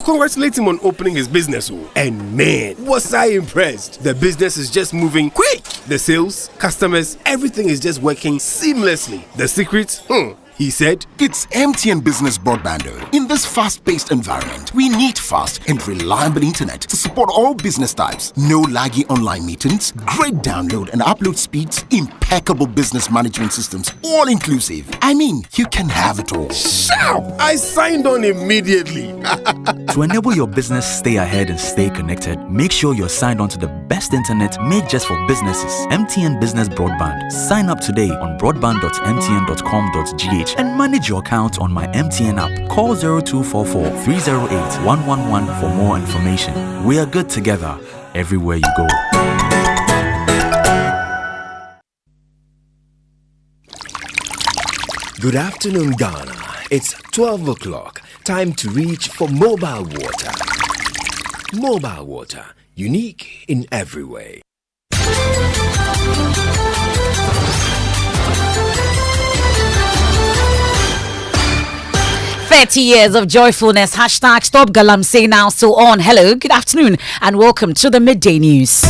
congratulate him on opening his business. And man, was I impressed. The business is just moving quick. The sales, customers, everything is just working seamlessly. The secret? He said, "It's MTN Business Broadband. In this fast-paced environment, we need fast and reliable internet to support all business types. No laggy online meetings, great download and upload speeds, impeccable business management systems, all inclusive. I mean, you can have it all." Sharp! I signed on immediately. To enable your business stay ahead and stay connected, make sure you're signed on to the best internet made just for businesses. MTN Business Broadband. Sign up today on broadband.mtn.com.gh and manage your account on my MTN app. Call 0244 308 111 for more information. We are good together everywhere you go. Good afternoon, Ghana. It's 12 o'clock. Time to reach for mobile water. Mobile water, unique in every way. 30 years of joyfulness. Hashtag Stop Galamsey now so on. Hello, good afternoon, and welcome to the Midday News.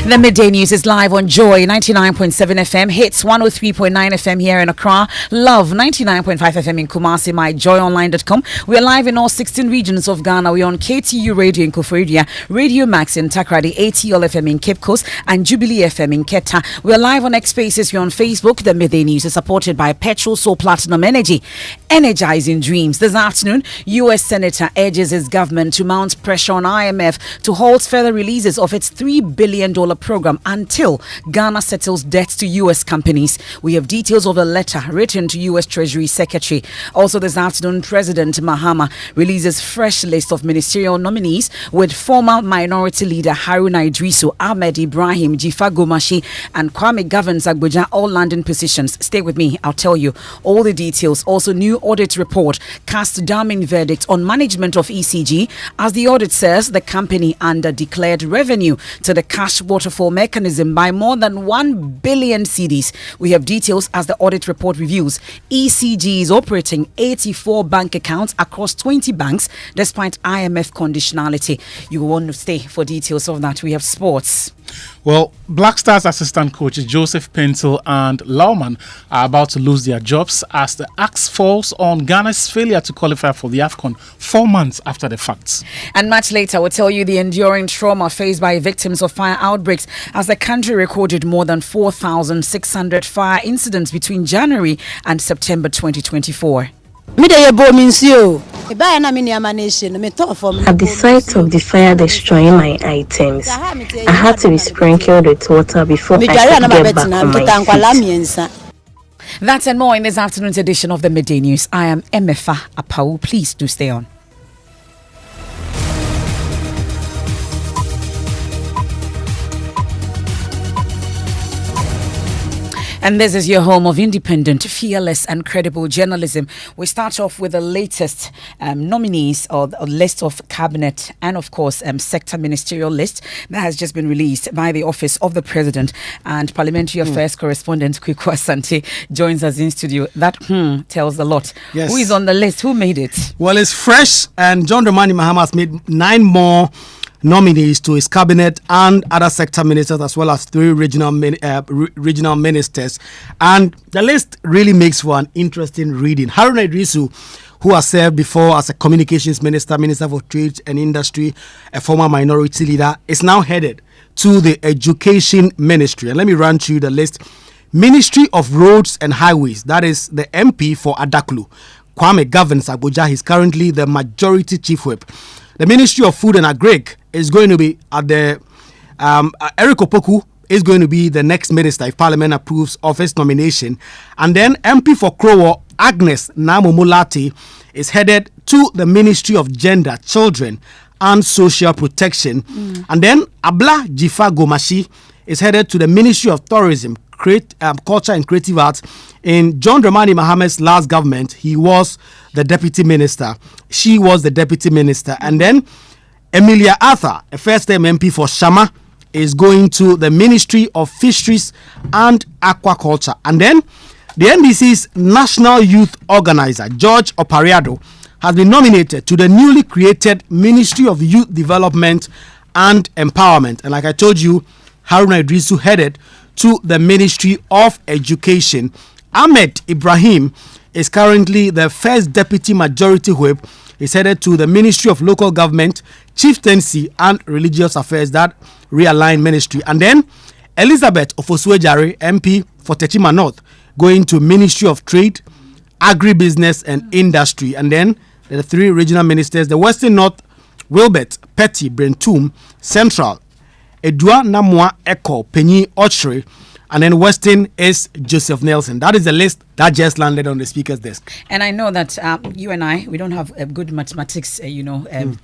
The Midday News is live on Joy 99.7 FM, Hits 103.9 FM here in Accra, Love 99.5 FM in Kumasi, myjoyonline.com. We are live in all 16 regions of Ghana. We are on KTU Radio in Koforidua, Radio Max in Takrady, ATL FM in Cape Coast, and Jubilee FM in Keta. We are live on X Spaces. We are on Facebook. The Midday News is supported by Petrol Soul Platinum Energy, energizing dreams. This afternoon, U.S. Senator urges his government to mount pressure on IMF to halt further releases of its $3 billion program until Ghana settles debts to U.S. companies. We have details of a letter written to U.S. Treasury Secretary. Also this afternoon, President Mahama releases fresh list of ministerial nominees with former minority leader Haruna Idrisu, Ahmed Ibrahim, Jifa Gomashi, and Kwame Govans Agboja all landing positions. Stay with me, I'll tell you all the details. Also, new audit report cast damning verdict on management of ECG as the audit says the company under declared revenue to the cash waterfall mechanism by more than 1 billion cedis. We have details as the audit report reviews. ECG is operating 84 bank accounts across 20 banks despite IMF conditionality. You want to stay for details of that. We have sports. Well, Black Stars assistant coaches Joseph Pencil and Lauman are about to lose their jobs as the axe falls on Ghana's failure to qualify for the AFCON 4 months after the facts. And much later, we'll tell you the enduring trauma faced by victims of fire outbreaks as the country recorded more than 4,600 fire incidents between January and September 2024. At the sight of the fire destroying my items, I had to be sprinkled with water before I could get back on my feet. That's and more in this afternoon's edition of the Midday News. I am Emefa Apawu. Please do stay on. And this is your home of independent, fearless and credible journalism. We start off with the latest nominees or the list of cabinet and of course sector ministerial list that has just been released by the Office of the President, and Parliamentary Affairs correspondent Kwiku Asante joins us in studio. That tells a lot. Yes. Who is on the list? Who made it? Well, it's fresh, and John Dramani Mahama has made 9 more nominees to his cabinet and other sector ministers, as well as 3 regional ministers. And the list really makes for an interesting reading. Haruna Idrisu, who has served before as a communications minister, Minister for Trade and Industry, a former minority leader, is now headed to the Education Ministry. And let me run through the list. Ministry of Roads and Highways, that is the MP for Adaklu. Kwame Govans Agboja, he's currently the majority chief whip. The Ministry of Food and Agric is going to be at the Eric Opoku is going to be the next minister if Parliament approves of his nomination. And then MP for Krowo, Agnes Namomulati, is headed to the Ministry of Gender, Children and Social Protection. And then Abla Jifa Gomashi is headed to the Ministry of Tourism, Culture and Creative Arts. In John Dramani Mahama's last government, he was the deputy minister. She was the deputy minister. And then Emilia Arthur, a first-time MP for Shama, is going to the Ministry of Fisheries and Aquaculture. And then The NDC's National Youth Organizer, George Opariado, has been nominated to the newly created Ministry of Youth Development and Empowerment. And like I told you, Haruna Idrisu headed to the Ministry of Education. Ahmed Ibrahim is currently the first Deputy Majority Whip. He's headed to the Ministry of Local Government, Chieftaincy and Religious Affairs, that realigned ministry. And then Elizabeth Ofosuejare, MP for Techima North, going to Ministry of Trade, Agribusiness and Industry. And then the 3 regional ministers, the Western North, Wilbert Petty Brentum, Central, Edua Namwa Eko Penyi Ochre, and then Western is Joseph Nelson. That is the list that just landed on the speaker's desk. And I know that you and I, we don't have good mathematics,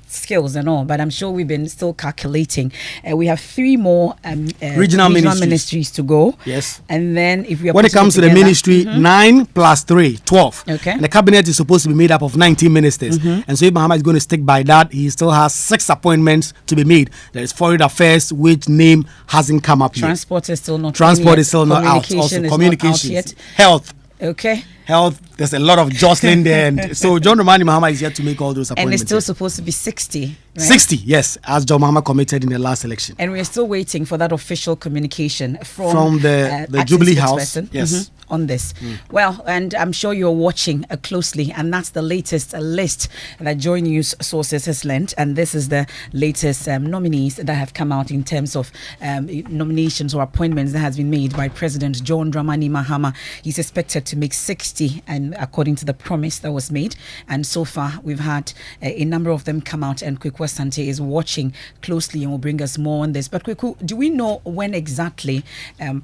skills and all, but I'm sure we've been still calculating. We have 3 more regional ministries to go. Yes. And then if we are when it comes to the ministry, 9 plus 3, 12. Okay. And the cabinet is supposed to be made up of 19 ministers. And so if Mahama is going to stick by that, he still has 6 appointments to be made. There is Foreign Affairs, which name hasn't come up Transport yet. is still not. Transport is still not out. Also, communications, health. Okay. Health, there's a lot of jostling there. And so John Dramani Mahama is yet to make all those appointments. And it's still supposed to be 60. Right? 60, yes, as John Mahama committed in the last election. And we're still waiting for that official communication from the Jubilee House. Yes. On this. Well, and I'm sure you're watching closely, and that's the latest list that Joy News Sources has lent. And this is the latest nominees that have come out in terms of nominations or appointments that has been made by President John Dramani Mahama. He's expected to make 60, and according to the promise that was made. And so far, we've had a number of them come out, and Kweku Asante is watching closely and will bring us more on this. But Kweku, do we know when exactly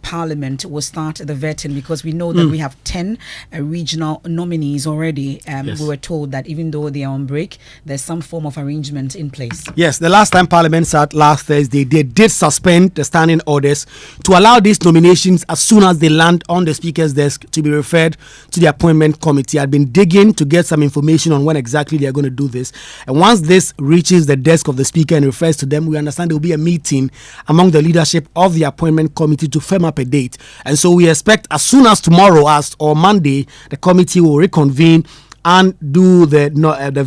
Parliament will start the vetting? Because we know that we have 10 regional nominees already. Yes. We were told that even though they are on break, there's some form of arrangement in place. Yes, the last time Parliament sat last Thursday, they did suspend the standing orders to allow these nominations as soon as they land on the Speaker's desk to be referred to the appointment committee. I've been digging to get some information on when exactly they are going to do this. And once this reaches the desk of the Speaker and refers to them, we understand there will be a meeting among the leadership of the appointment committee to firm up a date. And so we expect as soon as tomorrow or Monday, the committee will reconvene and do the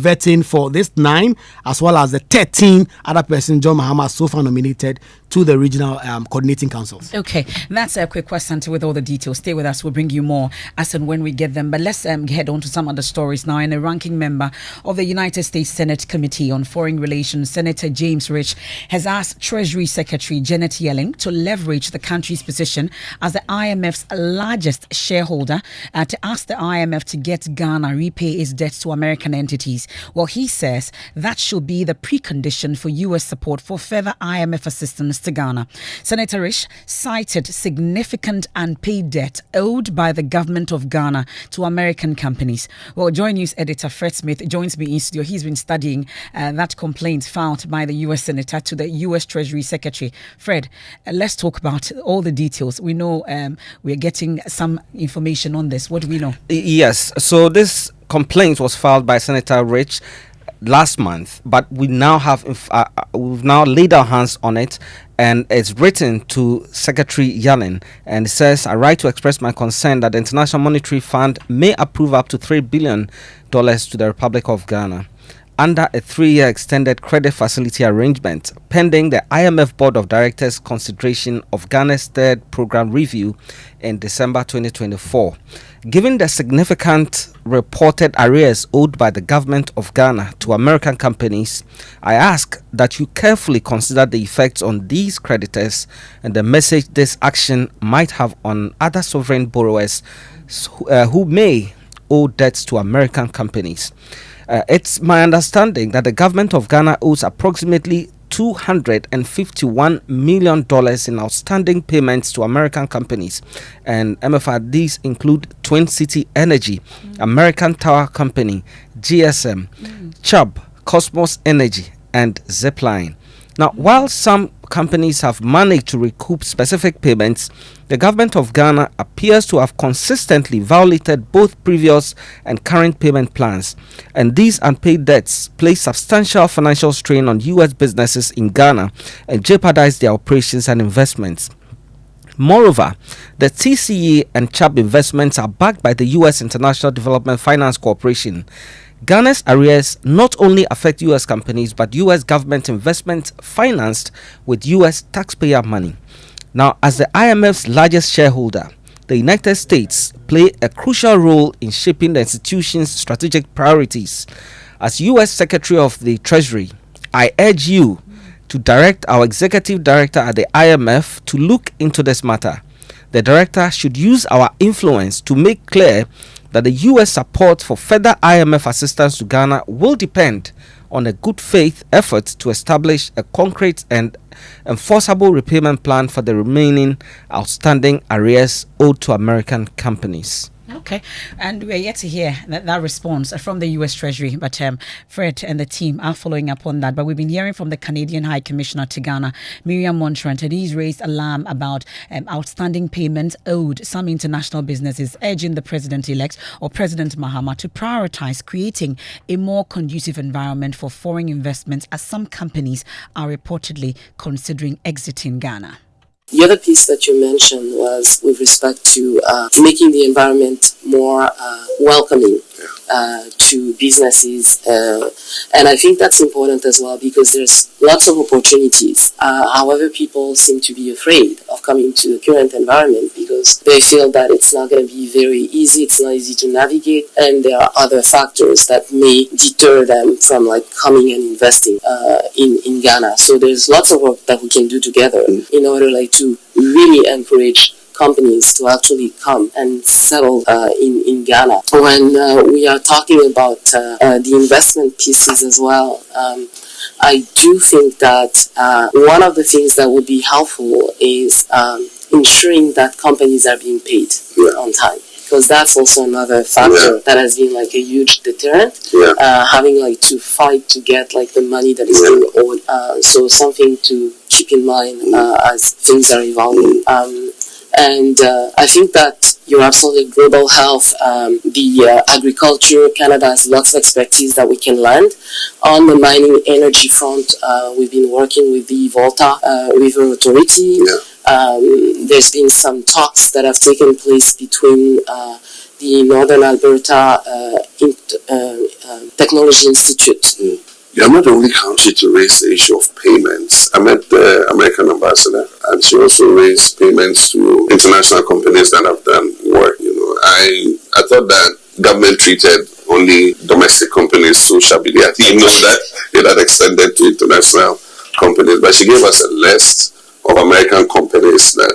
vetting for this 9 as well as the 13 other persons John Mahama so far nominated to the regional coordinating councils. Okay, that's a quick question with all the details. Stay with us, we'll bring you more as and when we get them. But let's head on to some other stories now. And a ranking member of the United States Senate Committee on Foreign Relations, Senator James Rich, has asked Treasury Secretary Janet Yellen to leverage the country's position as the IMF's largest shareholder to ask the IMF to get Ghana repay its debts to American entities. Well, he says that should be the precondition for U.S. support for further IMF assistance to Ghana. Senator Rich cited significant unpaid debt owed by the government of Ghana to American companies. Well, Joy News editor Fred Smith joins me in studio. He's been studying that complaint filed by the U.S. Senator to the U.S. Treasury Secretary. Fred, let's talk about all the details. We know we're getting some information on this. What do we know? Yes, so this complaint was filed by Senator Rich last month, but we now have we've now laid our hands on it, and it's written to Secretary Yellen, and it says, I write to express my concern that the International Monetary Fund may approve up to $3 billion to the Republic of Ghana under a 3-year extended credit facility arrangement pending the IMF Board of Directors consideration of Ghana's third program review in December 2024. Given the significant reported arrears owed by the government of Ghana to American companies, I ask that you carefully consider the effects on these creditors and the message this action might have on other sovereign borrowers who may owe debts to American companies. It's my understanding that the government of Ghana owes approximately $251 million in outstanding payments to American companies. And Emefa, these include Twin City Energy, American Tower Company, GSM, Chubb, Cosmos Energy, and Zipline. Now, while some companies have managed to recoup specific payments, the government of Ghana appears to have consistently violated both previous and current payment plans, and these unpaid debts place substantial financial strain on U.S. businesses in Ghana and jeopardize their operations and investments. Moreover, the TCE and CHAP investments are backed by the U.S. International Development Finance Corporation. Ghana's arrears not only affect U.S. companies, but U.S. government investments financed with U.S. taxpayer money. Now, as the IMF's largest shareholder, the United States play a crucial role in shaping the institution's strategic priorities. As U.S. Secretary of the Treasury, I urge you to direct our executive director at the IMF to look into this matter. The director should use our influence to make clear that the U.S. support for further IMF assistance to Ghana will depend on a good faith effort to establish a concrete and enforceable repayment plan for the remaining outstanding arrears owed to American companies. Okay, and we're yet to hear that response from the U.S. Treasury, but Fred and the team are following up on that. But we've been hearing from the Canadian High Commissioner to Ghana, Miriam Montrent, and he's raised alarm about outstanding payments owed some international businesses, urging the President-elect or President Mahama to prioritize creating a more conducive environment for foreign investments, as some companies are reportedly considering exiting Ghana. The other piece that you mentioned was with respect to making the environment more welcoming to businesses. And I think that's important as well, because there's lots of opportunities. However, people seem to be afraid of coming to the current environment because they feel that it's not going to be very easy, it's not easy to navigate, and there are other factors that may deter them from coming and investing in Ghana. So there's lots of work that we can do together in order to really encourage companies to actually come and settle in Ghana. When we are talking about the investment pieces as well, I do think that one of the things that would be helpful is ensuring that companies are being paid on time, because that's also another factor that has been a huge deterrent, having to fight to get the money that is being owed. So something to keep in mind as things are evolving. And I think that you're absolutely global health, the agriculture, Canada has lots of expertise that we can lend. On the mining energy front, we've been working with the Volta River Authority. There's been some talks that have taken place between the Northern Alberta Technology Institute. You're not the only country to raise the issue of payments. I met the American ambassador, and she also raised payments to international companies that have done work. I thought that government treated only domestic companies so shabbily. I didn't know that it had extended to international companies. But she gave us a list of American companies that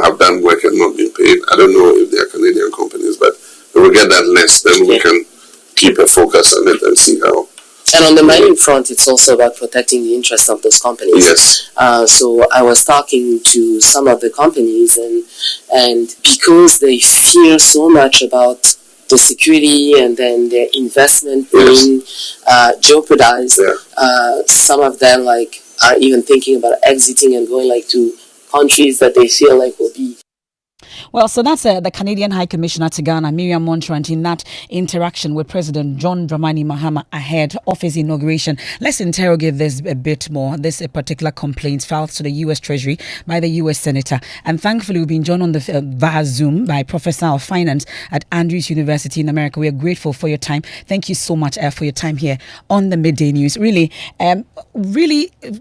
have done work and not been paid. I don't know if they are Canadian companies, but we will get that list, then we can keep a focus on it and see how. And on the mining front, it's also about protecting the interests of those companies. Yes. So I was talking to some of the companies, and because they fear so much about the security and then their investment being jeopardized, some of them are even thinking about exiting and going to countries that they feel will be. Well, so that's the Canadian High Commissioner to Ghana, Miriam Montrent, in that interaction with President John Dramani Mahama ahead of his inauguration. Let's interrogate this a bit more. This particular complaint filed to the U.S. Treasury by the U.S. Senator. And thankfully, we've been joined on the via Zoom by Professor of Finance at Andrews University in America. We are grateful for your time. Thank you so much for your time here on the Midday News. Really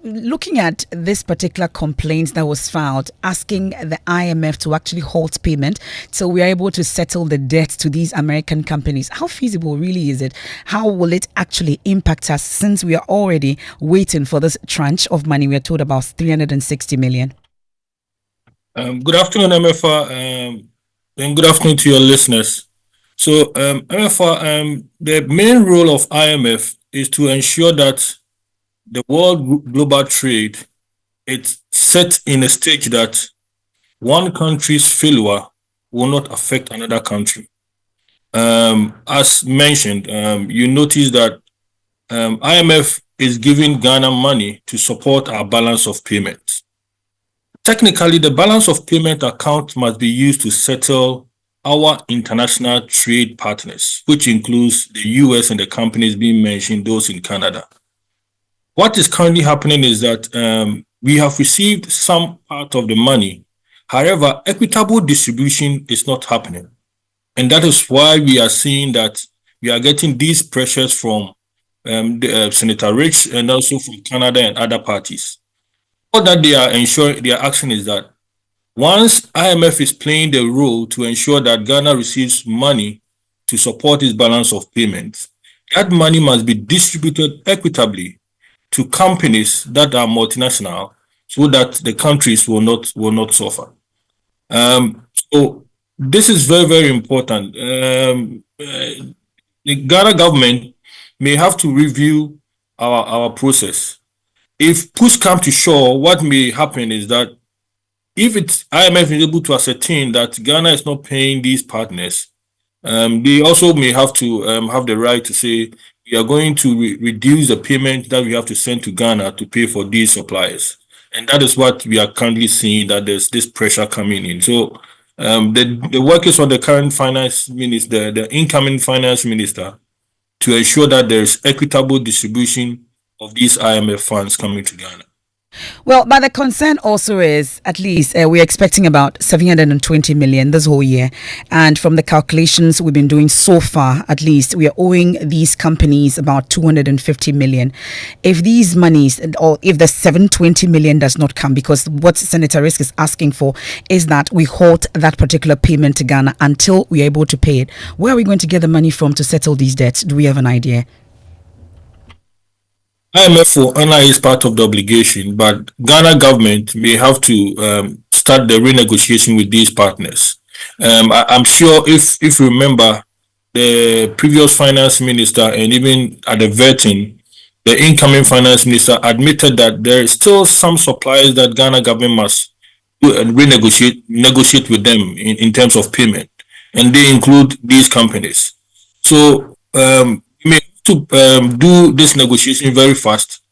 looking at this particular complaint that was filed, asking the IMF to actually halt payment so we are able to settle the debt to these American companies. How feasible really is it? How will it actually impact us, since we are already waiting for this tranche of money? We are told about 360 million. Good afternoon, Emefa, and good afternoon to your listeners. So, Emefa, the main role of IMF is to ensure that the world global trade is set in a stage that one country's failure will not affect another country. As mentioned, you notice that IMF is giving Ghana money to support our balance of payments. Technically, the balance of payment account must be used to settle our international trade partners, which includes the US and the companies being mentioned, those in Canada. What is currently happening is that we have received some part of the money. However, equitable distribution is not happening. And that is why we are seeing that we are getting these pressures from Senator Rich and also from Canada and other parties. What that they are ensuring, their action is that once IMF is playing the role to ensure that Ghana receives money to support its balance of payments, that money must be distributed equitably to companies that are multinational so that the countries will not suffer. So this is very, very important. The Ghana government may have to review our process. If push comes to shove, what may happen is that if IMF is able to ascertain that Ghana is not paying these partners, they also may have to have the right to say we are going to reduce the payment that we have to send to Ghana to pay for these suppliers. And that is what we are currently seeing, that there's this pressure coming in. So the work is on the current finance minister, the incoming finance minister, to ensure that there's equitable distribution of these IMF funds coming to Ghana. Well, but the concern also is, at least we're expecting about 720 million this whole year. And from the calculations we've been doing so far, at least we are owing these companies about 250 million. If these monies, or if the 720 million does not come, because what Senator Risk is asking for is that we halt that particular payment to Ghana until we are able to pay it. Where are we going to get the money from to settle these debts? Do we have an idea? IMF will honor is part of the obligation, but Ghana government may have to start the renegotiation with these partners. I'm sure if you remember, the previous finance minister and even at the vetting, the incoming finance minister admitted that there is still some suppliers that Ghana government must negotiate with them in terms of payment, and they include these companies. So we may to do this negotiation very fast,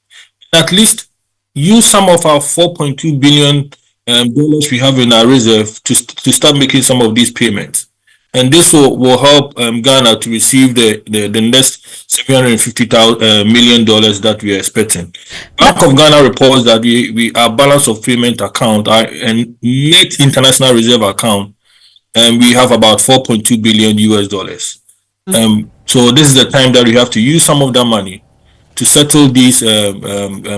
at least use some of our 4.2 billion dollars we have in our reserve to start making some of these payments, and this will help Ghana to receive the next $750 million that we are expecting. Bank of Ghana reports that we our balance of payment account and net international reserve account, and we have about 4.2 billion US dollars. So this is the time that we have to use some of that money to settle these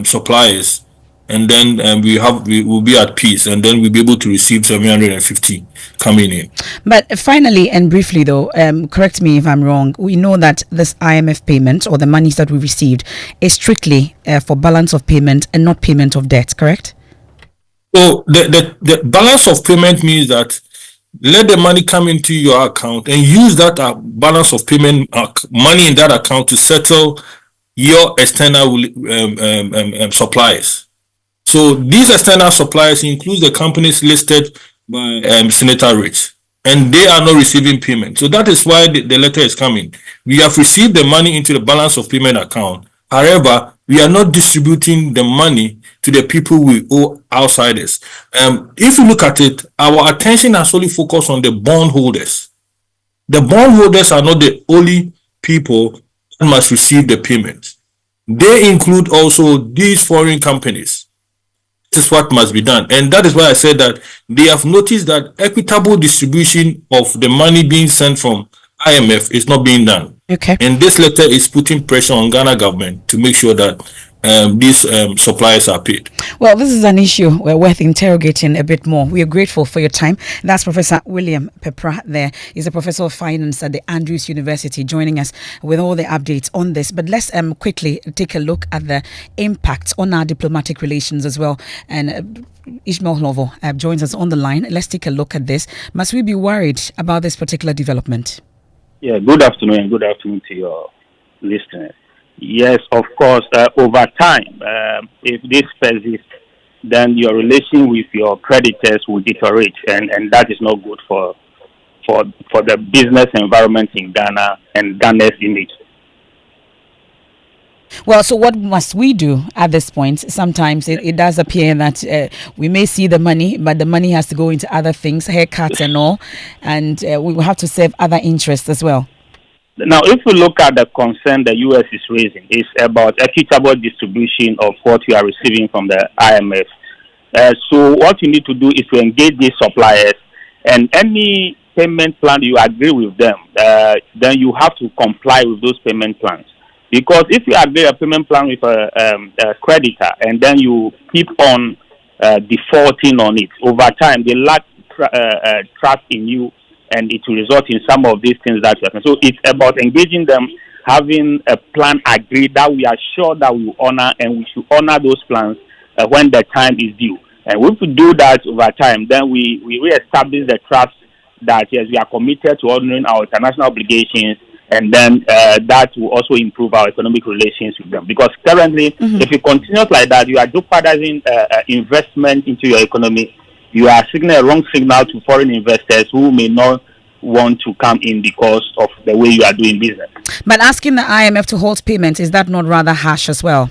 suppliers, and then we will be at peace, and then we'll be able to receive 750 coming in. But finally and briefly though, correct me if I'm wrong, we know that this IMF payment or the monies that we received is strictly for balance of payment and not payment of debt, correct? So the balance of payment means that let the money come into your account and use that balance of payment money in that account to settle your external suppliers. So these external suppliers include the companies listed by Senator Rich, and they are not receiving payment. So that is why the letter is coming. We have received the money into the balance of payment account. However, we are not distributing the money to the people we owe outsiders. If you look at it, our attention has only focused on the bondholders. The bondholders are not the only people that must receive the payment. They include also these foreign companies. This is what must be done. And that is why I said that they have noticed that equitable distribution of the money being sent from IMF is not being done. Okay. And this letter is putting pressure on Ghana government to make sure that these suppliers are paid. Well, this is an issue we're worth interrogating a bit more. We are grateful for your time. That's Professor William Pepra there. He's a professor of finance at the Andrews University, joining us with all the updates on this. But let's quickly take a look at the impact on our diplomatic relations as well. And Ishmael Lovo joins us on the line. Let's take a look at this. Must we be worried about this particular development? Yeah, good afternoon and good afternoon to your listeners. Yes, of course, over time, if this persists, then your relation with your creditors will deteriorate, and that is not good for the business environment in Ghana and Ghana's image. Well, so what must we do at this point? Sometimes it does appear that we may see the money, but the money has to go into other things, haircuts and all, and we will have to serve other interests as well. Now, if we look at the concern the U.S. is raising, it's about equitable distribution of what we are receiving from the IMF. So what you need to do is to engage these suppliers, and any payment plan you agree with them, then you have to comply with those payment plans. Because if you agree a payment plan with a creditor and then you keep on defaulting on it, over time they lack trust in you, and it will result in some of these things that happen. So it's about engaging them, having a plan agreed that we are sure that we will honor, and we should honor those plans when the time is due. And if we do that over time, then we reestablish the trust that yes, we are committed to honoring our international obligations, and then that will also improve our economic relations with them. Because currently, if it continues like that, you are jeopardizing investment into your economy. You are signaling a wrong signal to foreign investors who may not want to come in because of the way you are doing business. But asking the IMF to hold payments, is that not rather harsh as well?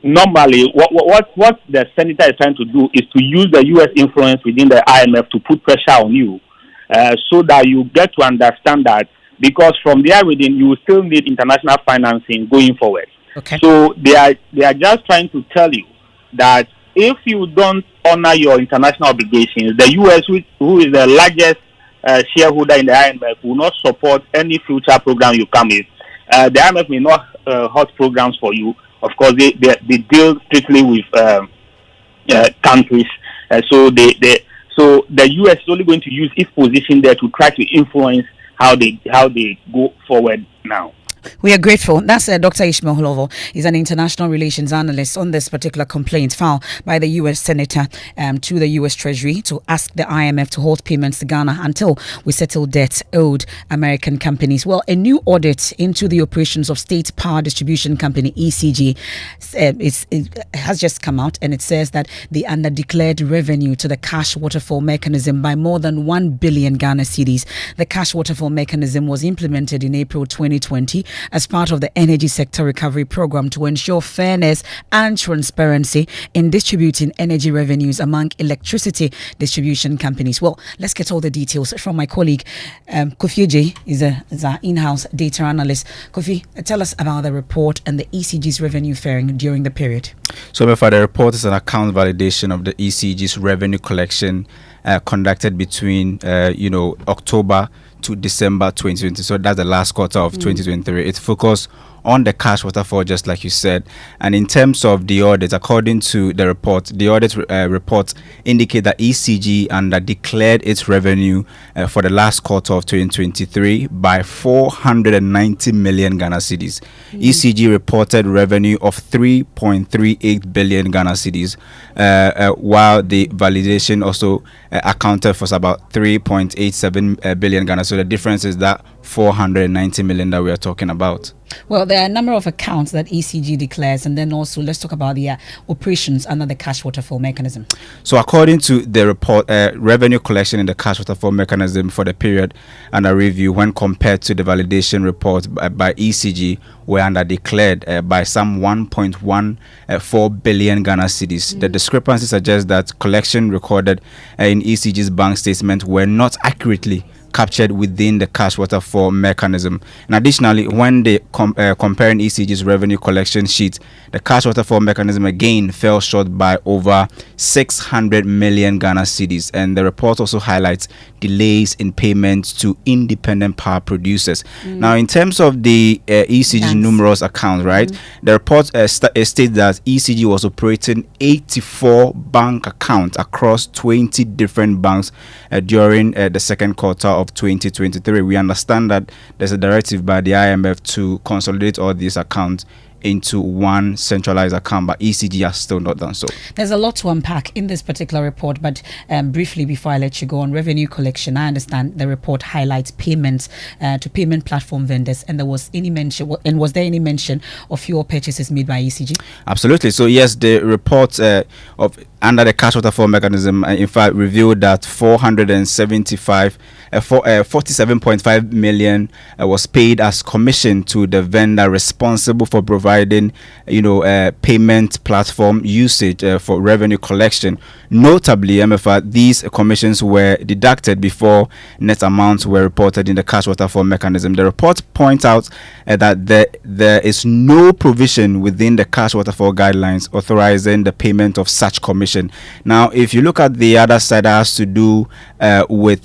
Normally, what the senator is trying to do is to use the U.S. influence within the IMF to put pressure on you, so that you get to understand that, because from their reading, you will still need international financing going forward. Okay. So they are just trying to tell you that if you don't honor your international obligations, the U.S., who is the largest shareholder in the IMF, will not support any future program you come with. The IMF may not hold programs for you. Of course, they deal strictly with countries. So the U.S. is only going to use its position there to try to influence how they go forward now. We are grateful. That's Dr. Ishmael Holovo. He's an international relations analyst on this particular complaint filed by the U.S. Senator to the U.S. Treasury to ask the IMF to hold payments to Ghana until we settle debts owed American companies. Well, a new audit into the operations of State Power Distribution Company, ECG, it has just come out, and it says that the underdeclared revenue to the cash waterfall mechanism by more than 1 billion Ghana cedis. The cash waterfall mechanism was implemented in April 2020 as part of the Energy Sector Recovery Program to ensure fairness and transparency in distributing energy revenues among electricity distribution companies. Well, let's get all the details from my colleague. Kofi J is our in-house data analyst. Kofi, tell us about the report and the ECG's revenue faring during the period. So, Emefa, the report is an account validation of the ECG's revenue collection conducted between, October to December 2020. So that's the last quarter of 2023. It focused on the cash waterfall, just like you said. And in terms of the audit, according to the report, the audit report indicate that ECG declared its revenue for the last quarter of 2023 by 490 million Ghana cedis. ECG reported revenue of 3.38 billion Ghana cedis, while the validation also accounted for about 3.87 billion Ghana. So the difference is that 490 million that we are talking about. Well, there are a number of accounts that ECG declares, and then also let's talk about the operations under the cash waterfall mechanism. So according to the report, revenue collection in the cash waterfall mechanism for the period under review when compared to the validation report by ECG were underdeclared by some 1.14 billion Ghana cedis. The discrepancy suggests that collection recorded in ECG's bank statement were not accurately captured within the cash waterfall mechanism. And additionally, when they comparing ECG's revenue collection sheet, the cash waterfall mechanism again fell short by over 600 million Ghana cedis. And the report also highlights delays in payments to independent power producers. Now, in terms of the ECG's numerous accounts, right, the report states that ECG was operating 84 bank accounts across 20 different banks during the second quarter of 2023. We understand that there's a directive by the IMF to consolidate all these accounts into one centralized account, but ECG has still not done so. There's a lot to unpack in this particular report, but briefly before I let you go on revenue collection, I understand the report highlights payments to payment platform vendors, and was there any mention of fuel purchases made by ECG? Absolutely. So yes, the report under the cash waterfall mechanism, in fact, revealed that 475 47.5 million was paid as commission to the vendor responsible for providing, payment platform usage for revenue collection. Notably, Emefa, these commissions were deducted before net amounts were reported in the cash waterfall mechanism. The report points out that there is no provision within the cash waterfall guidelines authorizing the payment of such commission. Now, if you look at the other side, that has to do with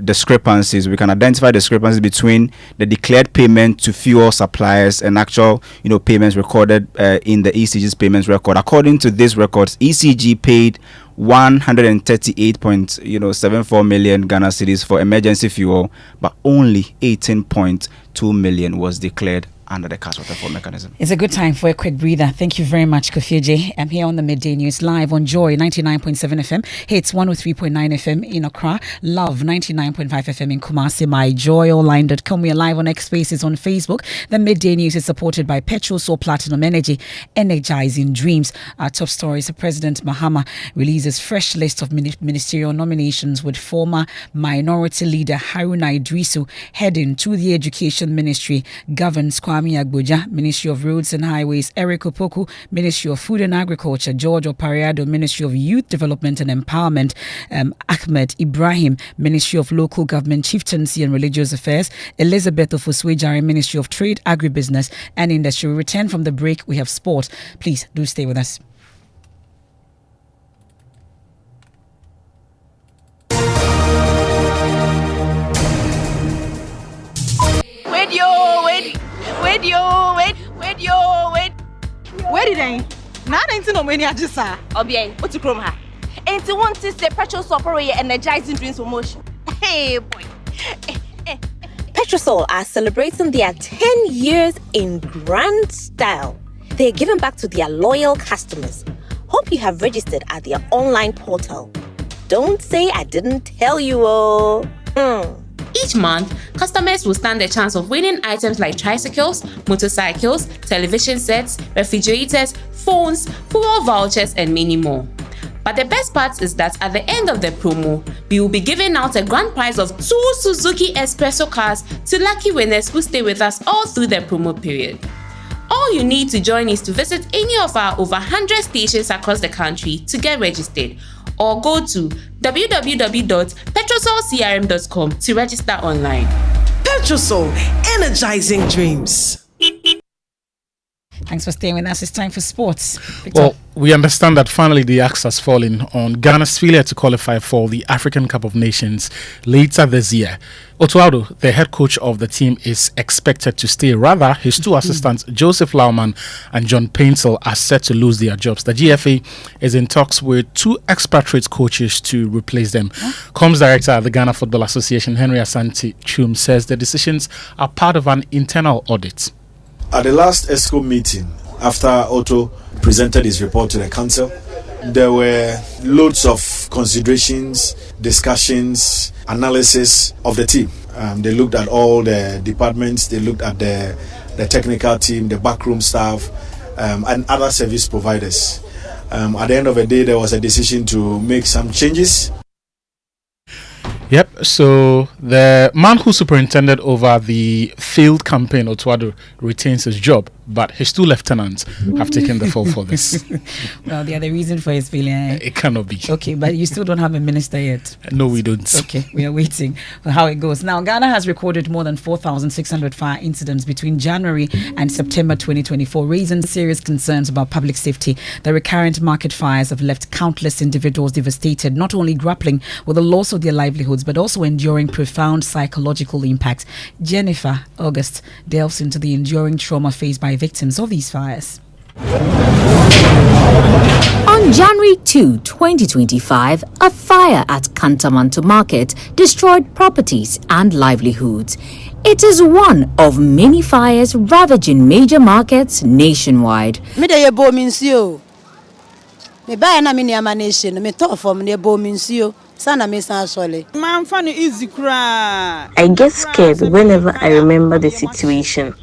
discrepancies. We can identify discrepancies between the declared payment to fuel suppliers and actual payments recorded in the ECG's payments record. According to these records, ECG paid 138.74 million Ghana cedis for emergency fuel, but only 18.2 million was declared under the cash waterfall mechanism. It's a good time for a quick breather. Thank you very much, Kofi J. I'm here on the Midday News live on Joy 99.7 FM, Hits 103.9 FM in Accra, Love 99.5 FM in Kumasi, myjoyonline.com. We are live on X Spaces on Facebook. The Midday News is supported by Petrosol Platinum Energy, energizing dreams. Our top stories: President Mahama releases fresh list of ministerial nominations with former minority leader Haruna Idrisu heading to the Education Ministry. Governs Kwame Agboja, Ministry of Roads and Highways; Eric Opoku, Ministry of Food and Agriculture; George Opariado, Ministry of Youth Development and Empowerment; Ahmed Ibrahim, Ministry of Local Government, Chieftaincy and Religious Affairs; Elizabeth Ofuswejare, Ministry of Trade, Agribusiness and Industry. We return from the break. We have sport. Please do stay with us. Where did I? Now I don't know many just sir. Obiang, what to chrome her? Ain't you want to say Petrosol for your energizing dreams for motion? Hey boy. Petrosol are celebrating their 10 years in grand style. They're giving back to their loyal customers. Hope you have registered at their online portal. Don't say I didn't tell you. Each month, customers will stand a chance of winning items like tricycles, motorcycles, television sets, refrigerators, phones, fuel vouchers, and many more. But the best part is that at the end of the promo, we will be giving out a grand prize of 2 Suzuki Espresso cars to lucky winners who stay with us all through the promo period. All you need to join is to visit any of our over 100 stations across the country to get registered, or go to www.petrosolcrm.com to register online. Petrosol, energizing dreams. Thanks for staying with us. It's time for sports. Victor. Well, we understand that finally the axe has fallen on Ghana's failure to qualify for the African Cup of Nations later this year. Otuado, the head coach of the team, is expected to stay. Rather, his 2 assistants, Joseph Lauman and John Paintel, are set to lose their jobs. The GFA is in talks with 2 expatriate coaches to replace them. Comms Director at the Ghana Football Association, Henry Asante Chum, says the decisions are part of an internal audit. At the last ESCO meeting, after Otto presented his report to the council, there were loads of considerations, discussions, analysis of the team. They looked at all the departments, they looked at the technical team, the backroom staff, and other service providers. At the end of the day, there was a decision to make some changes. Yep, so the man who superintended over the failed campaign, Otuado, retains his job, but his 2 lieutenants have taken the fall for this. Well, they are the reason for his failure. It cannot be. Okay, but you still don't have a minister yet. No, we don't. Okay, we are waiting for how it goes. Now, Ghana has recorded more than 4,600 fire incidents between January and September 2024, raising serious concerns about public safety. The recurrent market fires have left countless individuals devastated, not only grappling with the loss of their livelihoods, but also enduring profound psychological impact. Jennifer August delves into the enduring trauma faced by victims of these fires. On January 2, 2025, a fire at Kantamanto Market destroyed properties and livelihoods. It is one of many fires ravaging major markets nationwide. Midday minsio. Me buy na me nation. Me talk from ne bo minsio. Sana me san sole. Man fani easy cry. I get scared whenever I remember the situation.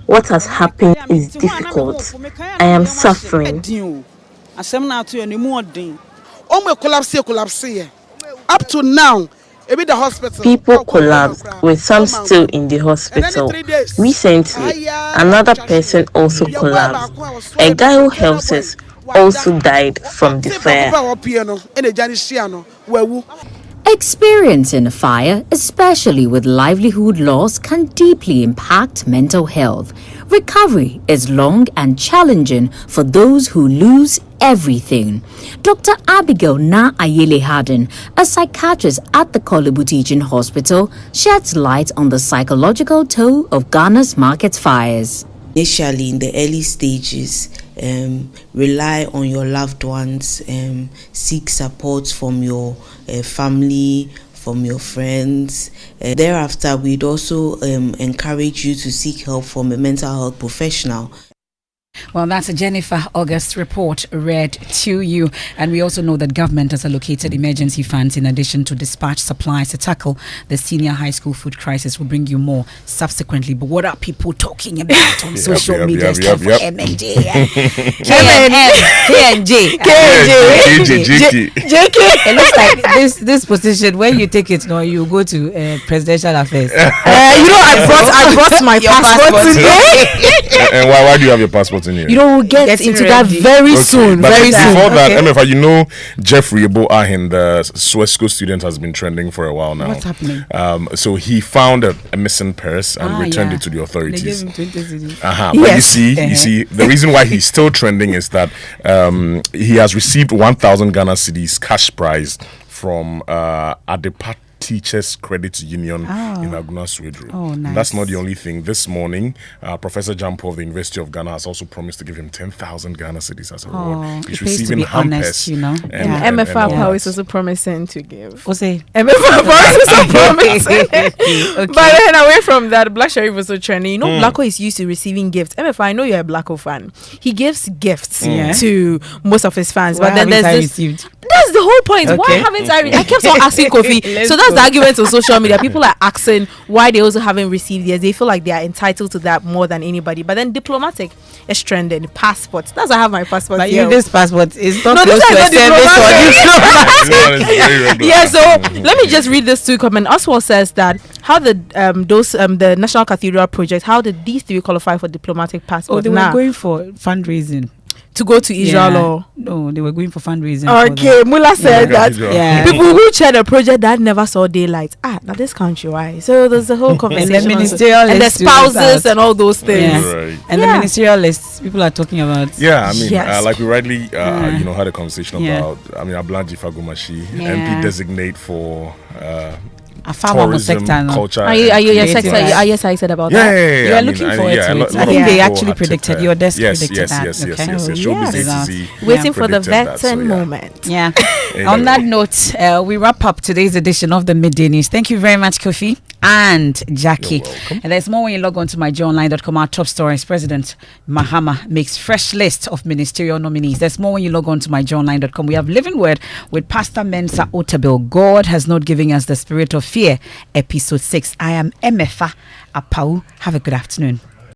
What has happened is difficult. I am suffering. Up to now, People collapsed, with some still in the hospital. Recently, another person also collapsed. A guy who helps us also died from the fire. Experiencing a fire, especially with livelihood loss, can deeply impact mental health. Recovery is long and challenging for those who lose everything. Dr. Abigail Na Ayele Harden, a psychiatrist at the Kolebu Teaching Hospital, sheds light on the psychological toll of Ghana's market fires. Initially, in the early stages, rely on your loved ones, seek support from your family, from your friends. Thereafter, we'd also encourage you to seek help from a mental health professional. Well, that's a Jennifer August report read to you. And we also know that government has allocated emergency funds in addition to dispatch supplies to tackle the senior high school food crisis. We'll bring you more subsequently. But what are people talking about on social media stuff for MNJ? KNJ. JK. It looks like this position, when you take it, you go to presidential affairs. I brought my passport today. And why do you have your passport in here? We'll get into that very soon. But Very soon. before that, Emefa, Jeffrey Ebo Ahin, the Swesco student, has been trending for a while now. What's happening? So he found a missing purse and returned it to the authorities. They gave him 20 cedis. But you see, the reason why he's still trending is that he has received 1,000 Ghana cedis cash prize from Adepat Teachers Credit Union in Aguna Swedru. Nice. That's not the only thing. This morning, Professor Jampo of the University of Ghana has also promised to give him 10,000 Ghana cedis as a reward. He's receiving hampers. Emefa Apawu is also promising to give. Emefa Apawu is also promising. But then away from that, Black Sharif was also trending. Blacko is used to receiving gifts. Emefa, I know you're a Blacko fan. He gives gifts to most of his fans. But then there's this. That's the whole point. Why haven't I kept on asking Kofi. So that's the argument on social media. People are asking why they also haven't received theirs. They feel like they are entitled to that more than anybody. But then diplomatic is trending. Passport. That's why I have my passport. But here. this passport is not close to a service or diplomatic. Yeah, so let me just read this two comment. Oswald says that how the National Cathedral project, how did these three qualify for diplomatic passport? They were going for fundraising. To go to Israel or no, they were going for fundraising. Okay, Mula said that people who chair the project that never saw daylight. Now this country, why? So there's a whole conversation. And the Ministerial and the spouses and all those things. Right. And the Ministerialists, people are talking about. Yeah, I mean, like we rightly, had a conversation about. I mean, Ablanji Fagumashi, MP designate for. Tourism, culture. Are you excited about that? Yeah. You are looking forward to it. I think they actually predicted. Your desk predicted that. Yes. Waiting for the veteran moment. Yeah. On that note, we wrap up today's edition of the Midday News. Thank you very much, Kofi and Jackie. And there's more when you log on to myjoyonline.com. Our top stories: President Mahama makes fresh list of ministerial nominees. There's more when you log on to myjoyonline.com. We have Living Word with Pastor Mensa Otabil. God has not given us the spirit of fear. Episode 6. I am Emefa Apawu. Have a good afternoon.